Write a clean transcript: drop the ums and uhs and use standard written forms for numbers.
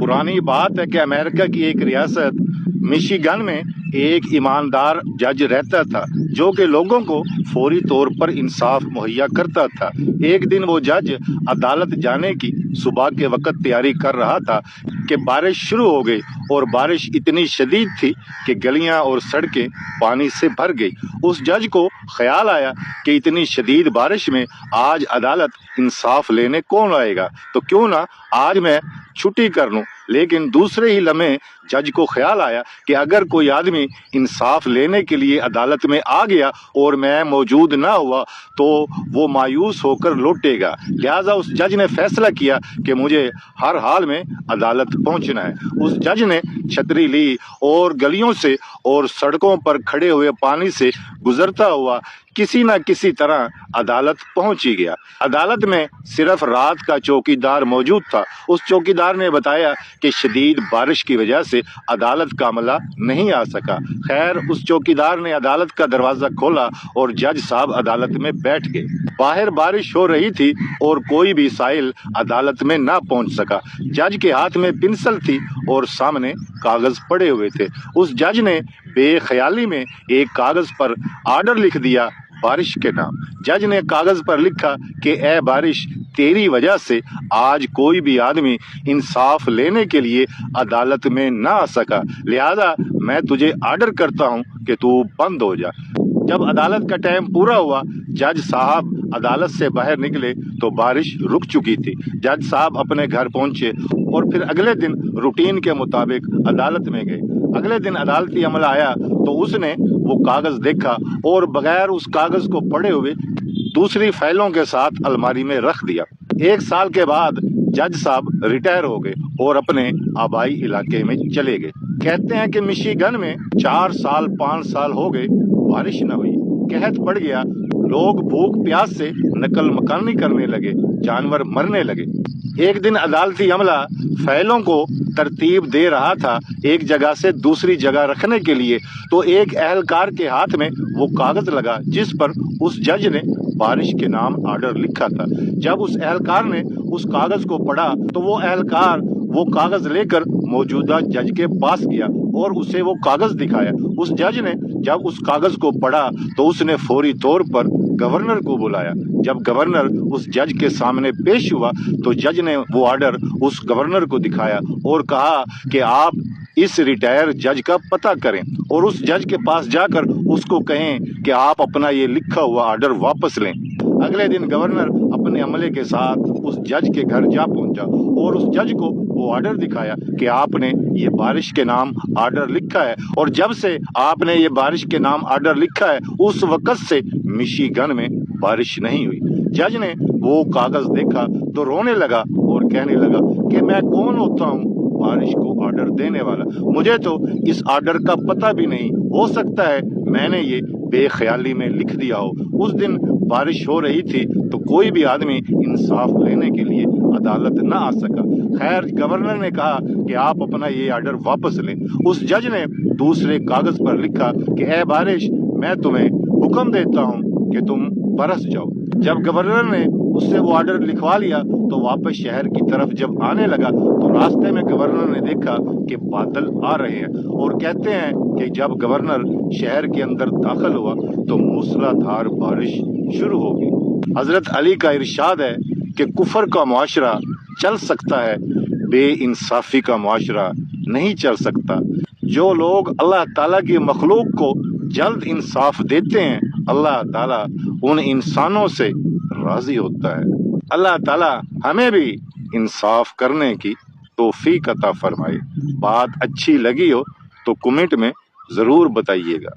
पुरानी बात है कि अमेरिका की एक रियासत मिशिगन में एक ईमानदार जज रहता था जो कि लोगों को फौरी तौर पर इंसाफ मुहैया करता था। एक दिन वो जज अदालत जाने की सुबह के वक्त तैयारी कर रहा था कि बारिश शुरू हो गई और बारिश इतनी शदीद थी कि गलियां और सड़कें पानी से भर गई। उस जज को ख्याल आया कि इतनी शदीद बारिश में आज अदालत इंसाफ लेने कौन आएगा, तो क्यों ना आज मैं छुट्टी कर लूं। लेकिन दूसरे ही लम्हे जज को ख्याल आया कि अगर कोई आदमी इंसाफ लेने के लिए अदालत में आ गया और मैं मौजूद ना हुआ तो वो मायूस होकर लौटेगा। लिहाजा उस जज ने फैसला किया कि मुझे हर हाल में अदालत पहुंचना है। उस जज ने छतरी ली और गलियों से और सड़कों पर खड़े हुए पानी से गुजरता हुआ किसी न किसी तरह अदालत पहुंच ही गया। अदालत में सिर्फ रात का चौकीदार मौजूद था। उस चौकीदार ने बताया कि शदीद बारिश की वजह से अदालत का अमला नहीं आ सका। खैर, उस चौकीदार ने अदालत का दरवाजा खोला और जज साहब अदालत में बैठ गए। बाहर बारिश हो रही थी और कोई भी साइल अदालत में ना पहुंच सका। जज के हाथ में पेंसिल थी और सामने कागज पड़े हुए थे। उस जज ने बेख्याली में एक कागज पर आर्डर लिख दिया बारिश के नाम। जज ने कागज पर लिखा कि ए बारिश, तेरी वजह से आज कोई भी आदमी इंसाफ लेने के लिए अदालत में ना आ सका, लिहाजा मैं तुझे आर्डर करता हूं कि तू बंद हो जा। जब अदालत का टाइम पूरा हुआ, जज साहब अदालत से बाहर निकले तो बारिश रुक चुकी थी। जज साहब अपने घर पहुंचे और फिर अगले दिन रूटीन के मुताबिक अदालत में गए। अगले दिन अदालती अमला आया तो उसने वो कागज देखा और बगैर उस कागज को पढ़े हुए दूसरी फाइलों के साथ अलमारी में रख दिया। 1 साल के बाद जज साहब रिटायर हो गए और अपने आबाई इलाके में चले गए। कहते हैं कि मिशिगन में 4 साल 5 साल हो गए बारिश न हुई। कहत पड़ गया, लोग भूख प्यास से नकल मकानी करने लगे, जानवर मरने लगे। एक दिन अदालती अमला फाइलों को तरतीब दे रहा था एक जगह से दूसरी जगह रखने के लिए, तो एक एहलकार के हाथ में वो कागज लगा जिस पर उस जज ने बारिश के नाम आर्डर लिखा था। जब उस एहलकार ने उस कागज को पढ़ा तो वो एहलकार वो कागज लेकर मौजूदा जज के पास गया और उसे वो कागज दिखाया। उस जज ने जब उस कागज को पढ़ा तो उसने फौरी तौर पर गवर्नर को बुलाया। जब गवर्नर उस जज के सामने पेश हुआ तो जज ने वो आर्डर उस गवर्नर को दिखाया और कहा कि आप इस रिटायर जज का पता करें और उस जज के पास जाकर उसको कहें कि आप अपना ये लिखा हुआ आर्डर वापस लें। अगले दिन गवर्नर अपने अमले के साथ उस जज के घर जा पहुंचा और उस जज को वो आर्डर दिखाया कि आपने ये बारिश के नाम आर्डर लिखा है और जब से आपने ये बारिश के नाम आर्डर लिखा है उस वक्त से मिशिगन में बारिश नहीं हुई। जज ने वो कागज देखा तो रोने लगा और कहने लगा कि मैं कौन होता हूँ बारिश को आर्डर देने वाला, मुझे तो इस आर्डर का पता भी नहीं, हो सकता है मैंने ये बेख्याली में लिख दिया हो। उस दिन बारिश हो रही थी तो कोई भी आदमी इंसाफ लेने के लिए अदालत न आ सका। खैर, गवर्नर ने कहा कि आप अपना ये आर्डर वापस लें। उस जज ने दूसरे कागज पर लिखा कि ए बारिश, मैं तुम्हें हुक्म देता हूँ कि तुम बरस जाओ। जब गवर्नर ने उससे वो आर्डर लिखवा लिया तो वापस शहर की तरफ जब आने लगा तो रास्ते में गवर्नर ने देखा कि बादल आ रहे हैं और कहते हैं कि जब गवर्नर शहर के अंदर दाखिल हुआ तो मूसलाधार बारिश शुरू हो गई। हजरत अली का इरशाद है कि कुफर का मुआशरा चल सकता है, बेइंसाफी का मुआशरा नहीं चल सकता। जो लोग अल्लाह ताला की मखलूक को जल्द इंसाफ देते हैं, अल्लाह ताला उन इंसानों से राजी होता है। अल्लाह ताला हमें भी इंसाफ करने की तौफीक अता फरमाए। बात अच्छी लगी हो तो कमेंट में ज़रूर बताइएगा।